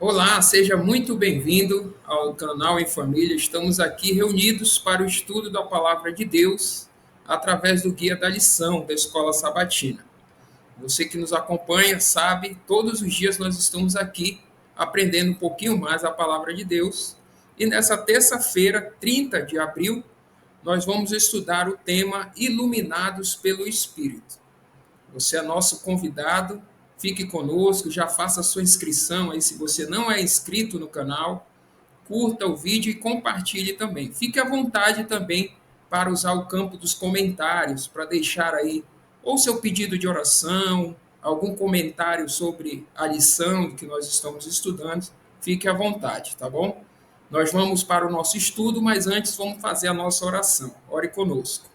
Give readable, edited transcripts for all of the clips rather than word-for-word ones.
Olá, seja muito bem-vindo ao canal Em Família. Estamos aqui reunidos para o estudo da Palavra de Deus através do guia da lição da Escola Sabatina. Você que nos acompanha sabe, todos os dias nós estamos aqui aprendendo um pouquinho mais a Palavra de Deus. E nessa terça-feira, 30 de abril, nós vamos estudar o tema Iluminados pelo Espírito. Você é nosso convidado, fique conosco, já faça a sua inscrição aí se você não é inscrito no canal, curta o vídeo e compartilhe também. Fique à vontade também para usar o campo dos comentários, para deixar aí ou seu pedido de oração, algum comentário sobre a lição que nós estamos estudando, fique à vontade, tá bom? Nós vamos para o nosso estudo, mas antes vamos fazer a nossa oração. Ore conosco.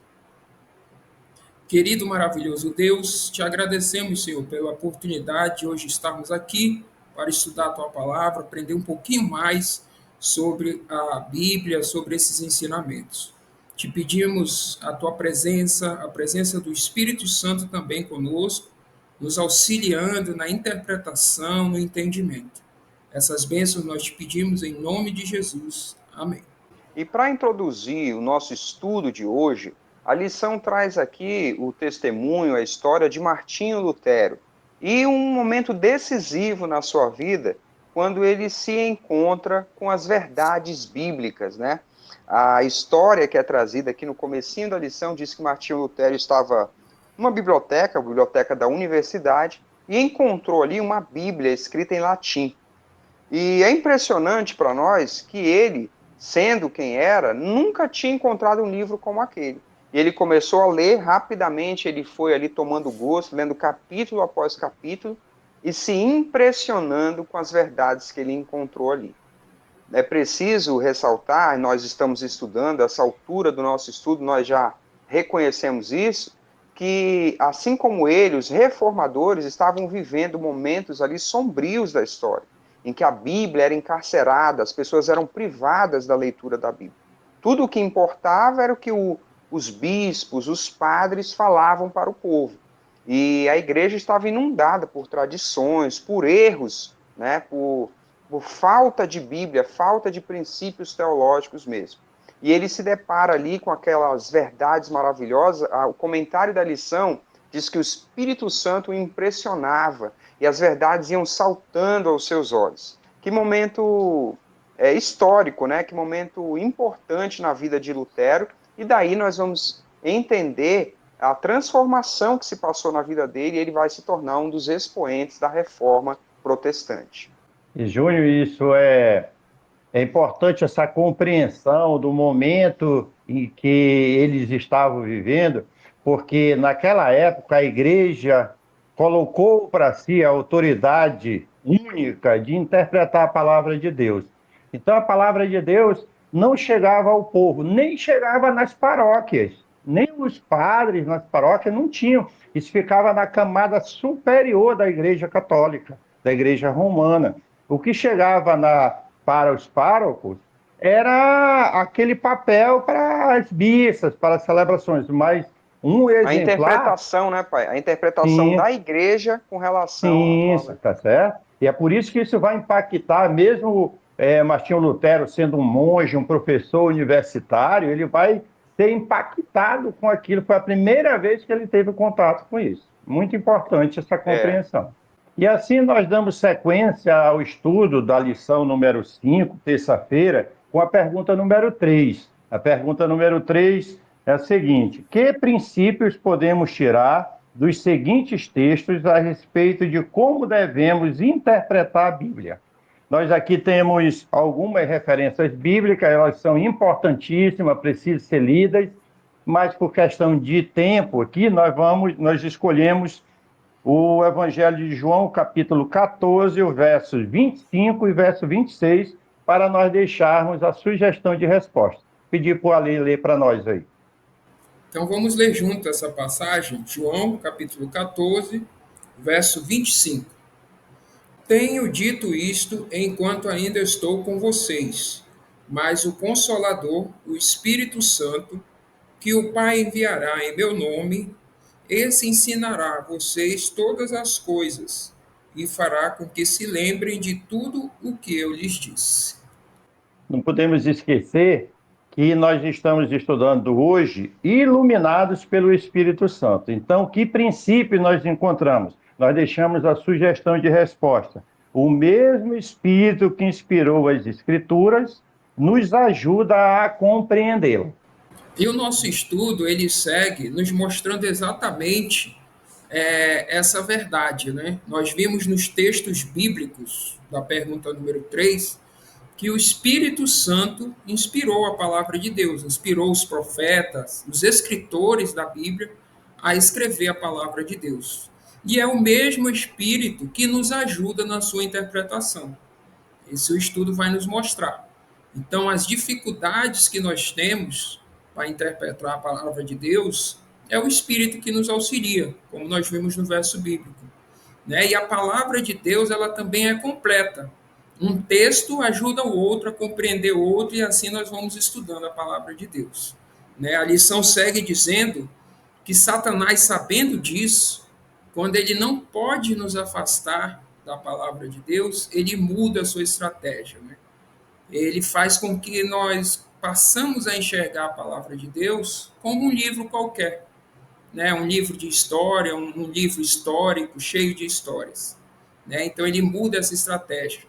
Querido maravilhoso Deus, te agradecemos, Senhor, pela oportunidade de hoje estarmos aqui para estudar a tua palavra, aprender um pouquinho mais sobre a Bíblia, sobre esses ensinamentos. Te pedimos a tua presença, a presença do Espírito Santo também conosco, nos auxiliando na interpretação, no entendimento. Essas bênçãos nós te pedimos em nome de Jesus. Amém. E para introduzir o nosso estudo de hoje, a lição traz aqui o testemunho, a história de Martinho Lutero e um momento decisivo na sua vida, quando ele se encontra com as verdades bíblicas, né? A história que é trazida aqui no comecinho da lição diz que Martinho Lutero estava numa biblioteca, a biblioteca da universidade, e encontrou ali uma Bíblia escrita em latim. E é impressionante para nós que ele, sendo quem era, nunca tinha encontrado um livro como aquele. E ele começou a ler rapidamente, ele foi ali tomando gosto, lendo capítulo após capítulo e se impressionando com as verdades que ele encontrou ali. É preciso ressaltar, nós estamos estudando, essa altura do nosso estudo, nós já reconhecemos isso, que assim como ele, os reformadores estavam vivendo momentos ali sombrios da história, em que a Bíblia era encarcerada, as pessoas eram privadas da leitura da Bíblia. Tudo o que importava era o que os bispos, os padres falavam para o povo. E a igreja estava inundada por tradições, por erros, né, por falta de Bíblia, falta de princípios teológicos mesmo. E ele se depara ali com aquelas verdades maravilhosas. O comentário da lição diz que o Espírito Santo o impressionava e as verdades iam saltando aos seus olhos. Que momento histórico, né? Que momento importante na vida de Lutero. E daí nós vamos entender a transformação que se passou na vida dele e ele vai se tornar um dos expoentes da reforma protestante. E, Júnior, isso é importante, essa compreensão do momento em que eles estavam vivendo, porque naquela época a igreja colocou para si a autoridade única de interpretar a palavra de Deus. Então a palavra de Deus não chegava ao povo, nem chegava nas paróquias, nem os padres nas paróquias não tinham. Isso ficava na camada superior da igreja católica, da igreja romana. O que chegava para os párocos era aquele papel para as missas, para as celebrações, mas um A exemplar. interpretação, né, pai? A interpretação Sim, da igreja com relação à sim, isso, palavra. tá certo? E é por isso que isso vai impactar, mesmo Martinho Lutero sendo um monge, um professor universitário, ele vai ser impactado com aquilo. Foi a primeira vez que ele teve contato com isso. Muito importante essa compreensão. E assim nós damos sequência ao estudo da lição número 5, terça-feira, com a pergunta número 3. A pergunta número 3 é a seguinte: que princípios podemos tirar dos seguintes textos a respeito de como devemos interpretar a Bíblia? Nós aqui temos algumas referências bíblicas, elas são importantíssimas, precisam ser lidas, mas por questão de tempo aqui nós escolhemos o Evangelho de João, capítulo 14, o versos 25 e verso 26, para nós deixarmos a sugestão de resposta. Pedir para o Ali ler para nós aí. Então vamos ler junto essa passagem, João, capítulo 14, verso 25. Tenho dito isto enquanto ainda estou com vocês, mas o Consolador, o Espírito Santo, que o Pai enviará em meu nome, esse ensinará a vocês todas as coisas e fará com que se lembrem de tudo o que eu lhes disse. Não podemos esquecer que nós estamos estudando hoje iluminados pelo Espírito Santo. Então, que princípio nós encontramos? Nós deixamos a sugestão de resposta. O mesmo Espírito que inspirou as Escrituras nos ajuda a compreendê-lo. E o nosso estudo, ele segue nos mostrando exatamente essa verdade, né? Nós vimos nos textos bíblicos, da pergunta número 3, que o Espírito Santo inspirou a palavra de Deus, inspirou os profetas, os escritores da Bíblia a escrever a palavra de Deus. E é o mesmo Espírito que nos ajuda na sua interpretação. Esse o estudo vai nos mostrar. Então, as dificuldades que nós temos para interpretar a palavra de Deus é o Espírito que nos auxilia, como nós vimos no verso bíblico, né? E a palavra de Deus, ela também é completa. Um texto ajuda o outro a compreender o outro, e assim nós vamos estudando a palavra de Deus, né? A lição segue dizendo que Satanás, sabendo disso, quando ele não pode nos afastar da palavra de Deus, ele muda a sua estratégia, né? Ele faz com que nós passamos a enxergar a palavra de Deus como um livro qualquer, né? Um livro de história, um livro histórico cheio de histórias, né? Então ele muda essa estratégia.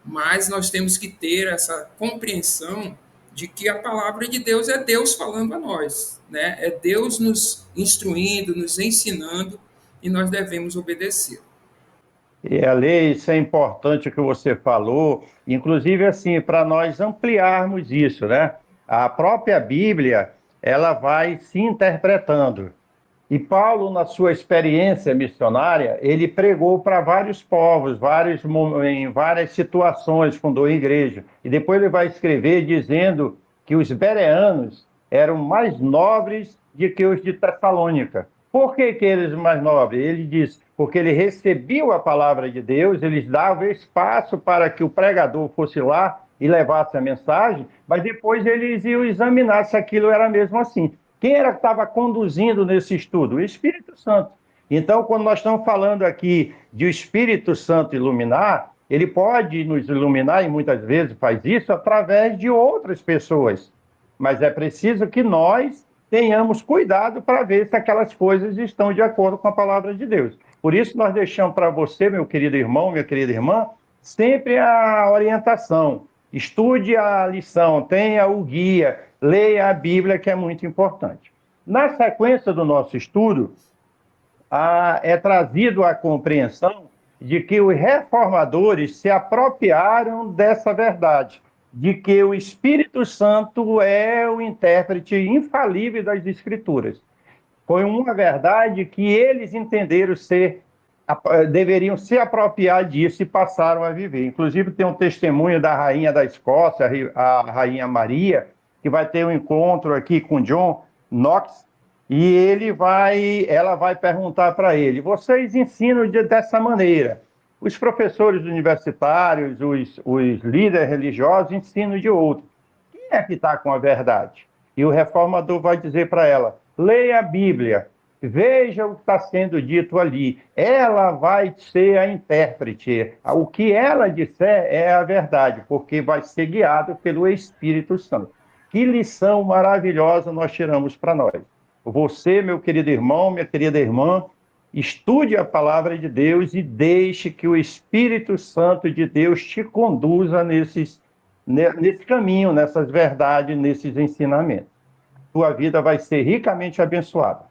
Mas nós temos que ter essa compreensão de que a palavra de Deus é Deus falando a nós, né? É Deus nos instruindo, nos ensinando, e nós devemos obedecer. E a lei, isso é importante o que você falou, inclusive assim, para nós ampliarmos isso, né? A própria Bíblia, ela vai se interpretando. E Paulo, na sua experiência missionária, ele pregou para vários povos, em várias situações, fundou a igreja. E depois ele vai escrever dizendo que os bereanos eram mais nobres do que os de Tessalônica. Por que eles mais nobres? Ele diz, porque ele recebeu a palavra de Deus, eles davam espaço para que o pregador fosse lá e levasse a mensagem, mas depois eles iam examinar se aquilo era mesmo assim. Quem era que estava conduzindo nesse estudo? O Espírito Santo. Então, quando nós estamos falando aqui de o Espírito Santo iluminar, ele pode nos iluminar, e muitas vezes faz isso, através de outras pessoas. Mas é preciso que nós tenhamos cuidado para ver se aquelas coisas estão de acordo com a palavra de Deus. Por isso, nós deixamos para você, meu querido irmão, minha querida irmã, sempre a orientação. Estude a lição, tenha o guia, leia a Bíblia, que é muito importante. Na sequência do nosso estudo, é trazido a compreensão de que os reformadores se apropriaram dessa verdade, de que o Espírito Santo é o intérprete infalível das Escrituras. Foi uma verdade que eles entenderam deveriam se apropriar disso e passaram a viver. Inclusive, tem um testemunho da rainha da Escócia, a rainha Maria, que vai ter um encontro aqui com John Knox, e ela vai perguntar para ele, vocês ensinam dessa maneira. Os professores universitários, os líderes religiosos ensinam de outro. Quem é que está com a verdade? E o reformador vai dizer para ela, leia a Bíblia, veja o que está sendo dito ali. Ela vai ser a intérprete. O que ela disser é a verdade, porque vai ser guiado pelo Espírito Santo. Que lição maravilhosa nós tiramos para nós. Você, meu querido irmão, minha querida irmã, estude a palavra de Deus e deixe que o Espírito Santo de Deus te conduza nesse caminho, nessas verdades, nesses ensinamentos. Tua vida vai ser ricamente abençoada.